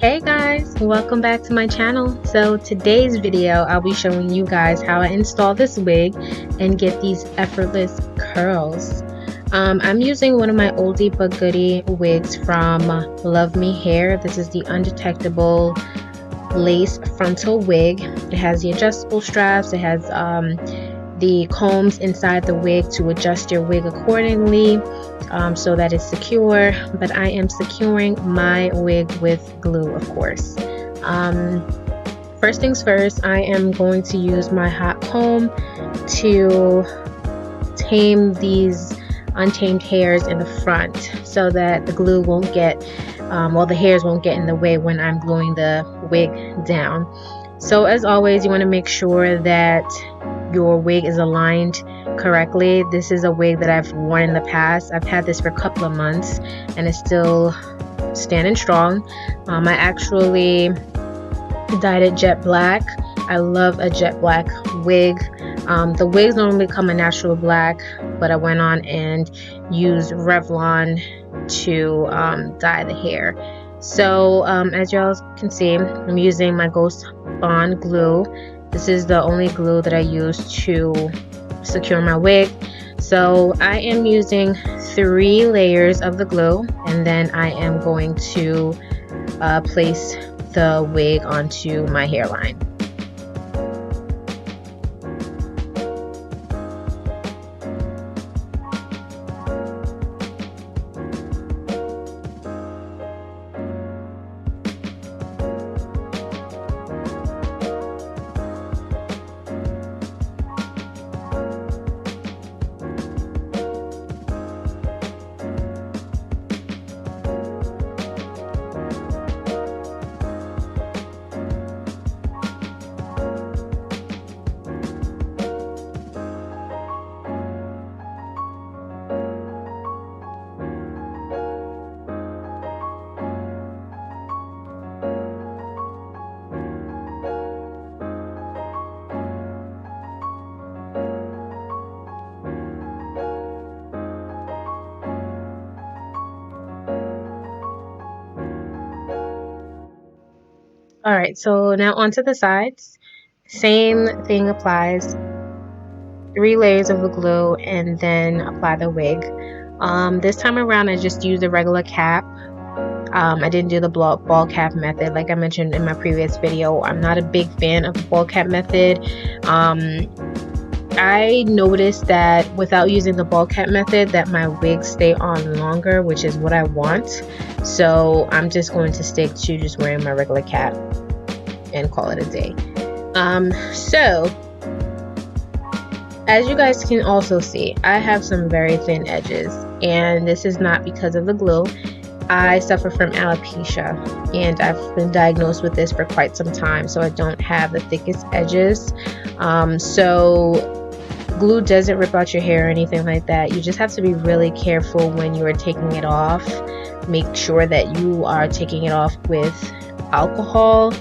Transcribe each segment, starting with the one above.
Hey guys, welcome back to my channel. So today's video I'll be showing you guys how I install this wig and get these effortless curls. I'm using one of my oldie but goodie wigs from LuvMeHair. This is the undetectable lace frontal wig. It has the adjustable straps. It has the combs inside the wig to adjust your wig accordingly so that it's secure, but I am securing my wig with glue, of course. First things first, I am going to use my hot comb to tame these untamed hairs in the front so that the glue won't get, the hairs won't get in the way when I'm gluing the wig down. So as always, you want to make sure that your wig is aligned correctly. This is a wig that I've worn in the past. I've had this for a couple of months and it's still standing strong. I actually dyed it jet black. I love a jet black wig. The wigs normally come a natural black, but I went on and used Revlon to dye the hair. So as y'all can see, I'm using my Ghost Bond glue. This is the only glue that I use to secure my wig. So I am using 3 layers of the glue, and then I am going to place the wig onto my hairline. Alright, so now onto the sides. Same thing applies. 3 layers of the glue and then apply the wig. This time around I just used a regular cap. I didn't do the ball cap method like I mentioned in my previous video. I'm not a big fan of the ball cap method. I noticed that without using the ball cap method that my wigs stay on longer, which is what I want. So I'm just going to stick to just wearing my regular cap and call it a day. So as you guys can also see, I have some very thin edges, and this is not because of the glue. I suffer from alopecia and I've been diagnosed with this for quite some time, so I don't have the thickest edges. So glue doesn't rip out your hair or anything like that. You just have to be really careful when you are taking it off. Make sure that you are taking it off with alcohol,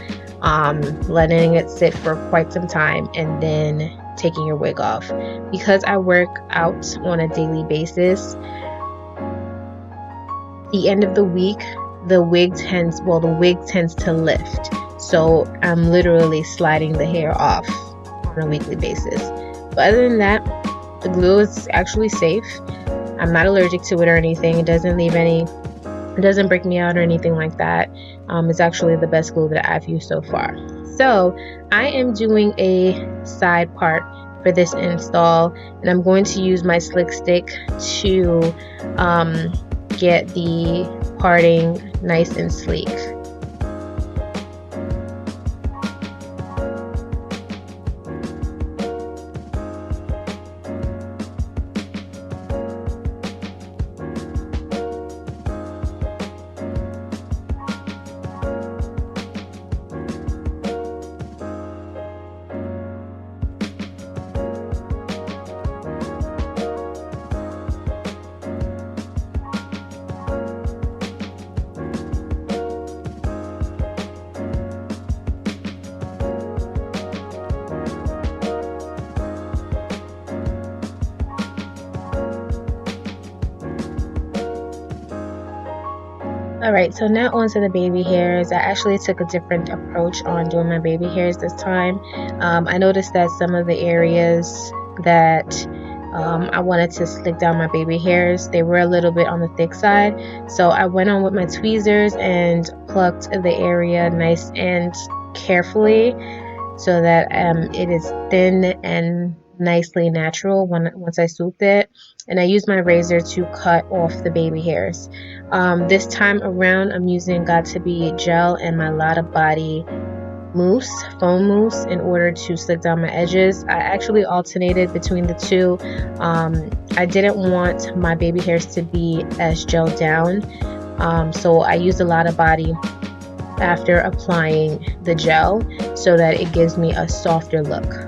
letting it sit for quite some time, and then taking your wig off. Because I work out on a daily basis, the end of the week the wig tends to lift, so I'm literally sliding the hair off on a weekly basis. But other than that, the glue is actually safe. I'm not allergic to it or anything. It doesn't break me out or anything like that. It's actually the best glue that I've used so far. So I am doing a side part for this install, and I'm going to use my slick stick to get the parting nice and sleek. Alright, so now onto the baby hairs. I actually took a different approach on doing my baby hairs this time. I noticed that some of the areas that I wanted to slick down my baby hairs, they were a little bit on the thick side. So I went on with my tweezers and plucked the area nice and carefully so that it is thin and nicely natural once I swooped it. And I used my razor to cut off the baby hairs. This time around I'm using Got2b gel and my Lotta Body mousse, foam mousse, in order to slick down my edges. I actually alternated between the two. I didn't want my baby hairs to be as gelled down, so I used a Lotta Body after applying the gel so that it gives me a softer look.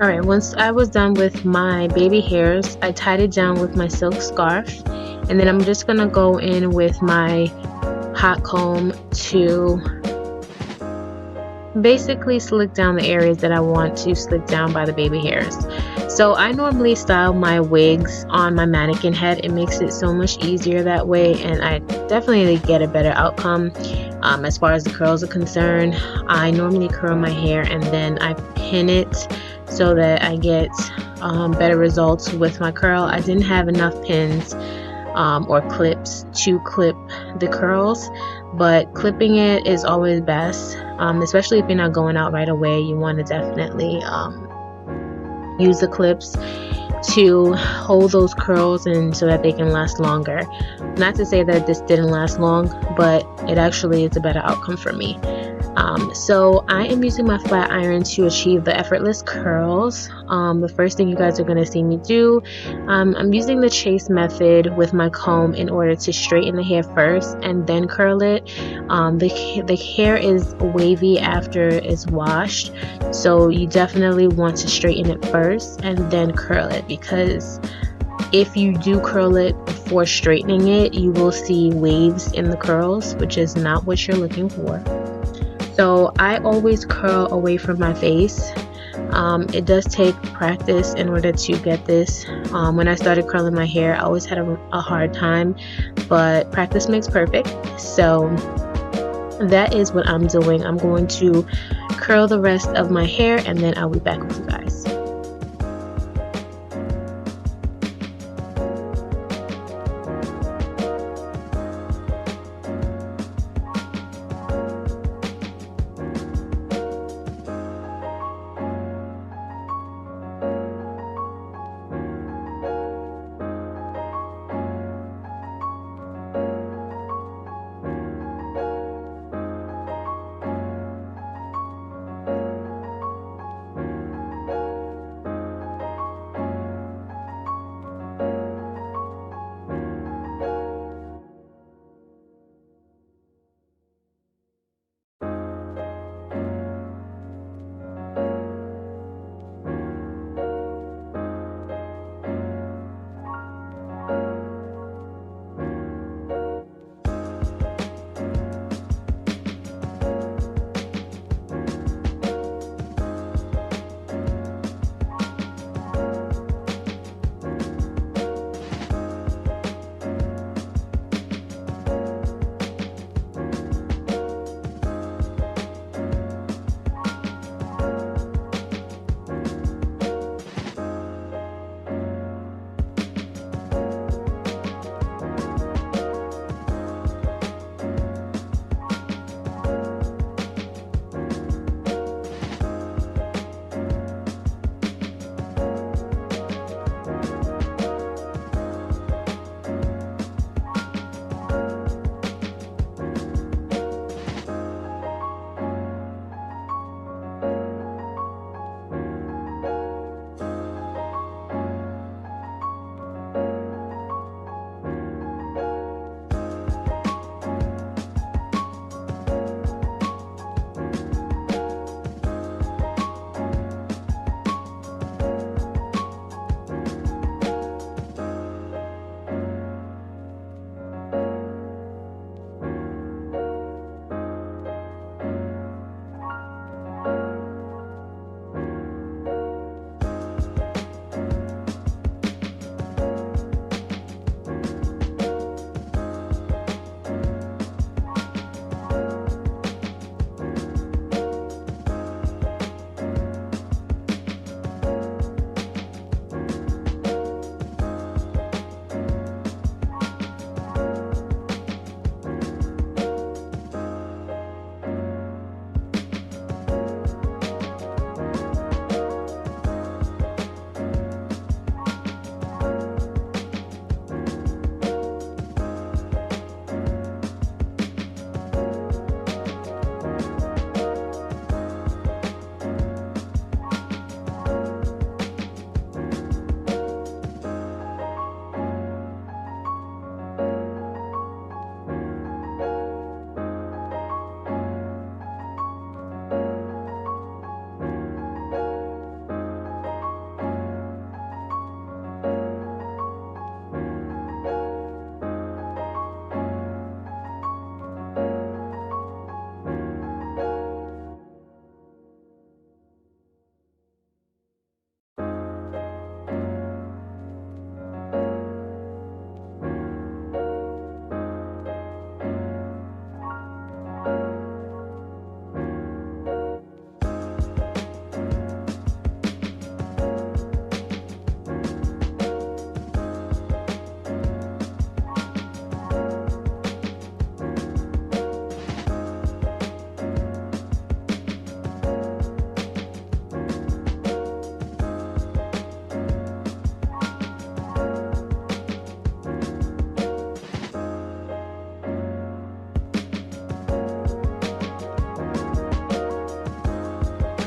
Alright, once I was done with my baby hairs, I tied it down with my silk scarf, and then I'm just gonna go in with my hot comb to basically slick down the areas that I want to slick down by the baby hairs. So I normally style my wigs on my mannequin head. It makes it so much easier that way, and I definitely get a better outcome. As far as the curls are concerned, I normally curl my hair and then I pin it so that I get better results with my curl. I didn't have enough pins or clips to clip the curls, but clipping it is always best, especially if you're not going out right away. You want to definitely use the clips to hold those curls and so that they can last longer. Not to say that this didn't last long, but it actually is a better outcome for me. So I am using my flat iron to achieve the effortless curls. The first thing you guys are going to see me do, I'm using the chase method with my comb in order to straighten the hair first and then curl it. The hair is wavy after it's washed, so you definitely want to straighten it first and then curl it, because if you do curl it before straightening it, you will see waves in the curls, which is not what you're looking for. So I always curl away from my face. It does take practice in order to get this. When I started curling my hair, I always had a hard time, but practice makes perfect. So that is what I'm doing. I'm going to curl the rest of my hair and then I'll be back with you guys.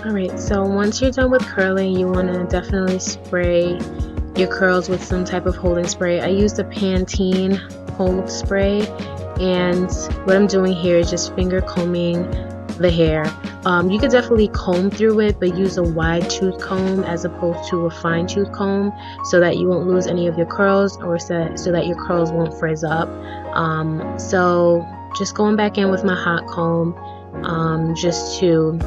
Alright, so once you're done with curling, you want to definitely spray your curls with some type of holding spray. I used the Pantene hold spray, and what I'm doing here is just finger combing the hair. You could definitely comb through it, but use a wide tooth comb as opposed to a fine tooth comb, so that you won't lose any of your curls, or so that your curls won't frizz up. So just going back in with my hot comb, just to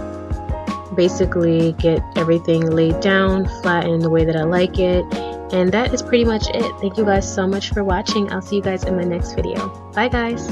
basically get everything laid down, flattened the way that I like it. And that is pretty much it. Thank you guys so much for watching. I'll see you guys in my next video. Bye guys.